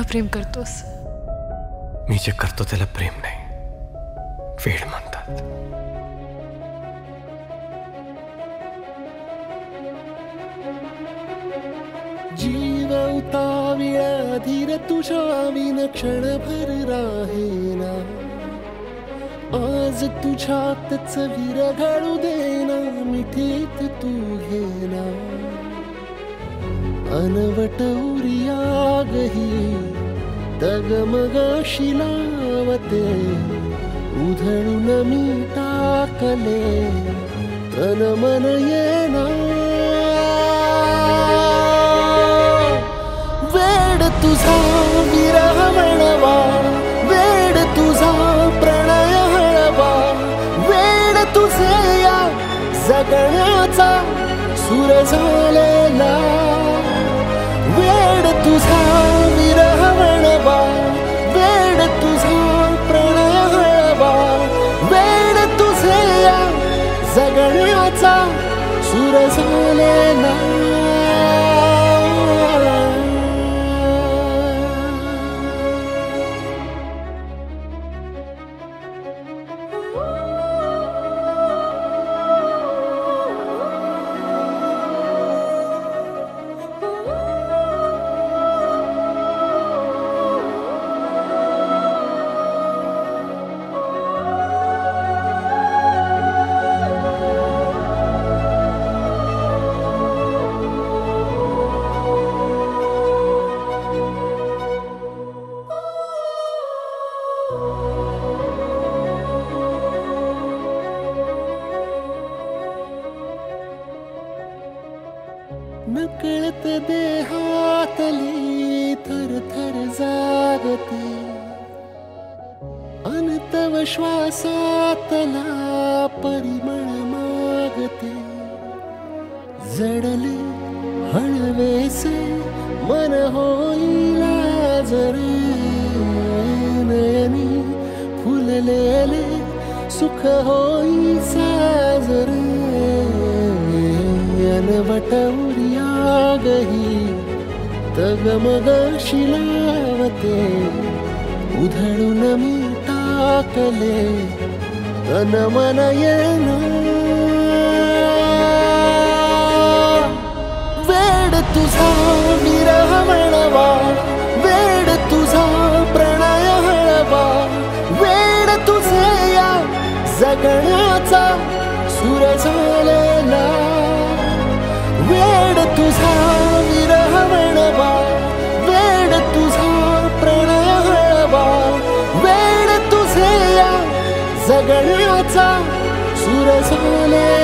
एवढं प्रेम करतोस? मी जे करतो त्याला प्रेम नाही, वेड म्हणतात. जीव उताविळा धीर तुझ्या विन क्षणभर राहेना. आज तुझ्यातच विरघळू देना, मिठीत तू घेना. अनवट उरियागही डगमगाशी लावते. उधळून मी टाकले तन मन येना. वेड तुझा विरह म्हणवा, वेड तुझा प्रणय हळवा. वेड तुझे या जगण्याचा सूर झालेला. वेड तुझा विरह म्हणवा, वेड तुझा प्रणय हळवा. वेड तुझे या जगण्याचा सूर झालेला. नकळत देहातली थरथर जागते. अनतव श्वासातला परिमळ मागते. जडले हळवेसे मन होईला जरे. नयनी फुललेले सुख होई साजरे. अनवट उरियागही तगमगाशी लावते. उधळून मी टाकले तन मन येना. वेड तुझा विरह म्हणवा, वेड तुझा प्रणय हळवा. वेड तुझे या जगण्याचा सूर झालेला. वेड तुझा विरह म्हणवा, वेड तुझा प्रणय हळवा. वेड तुझे या जगण्याचा सूर झालेला.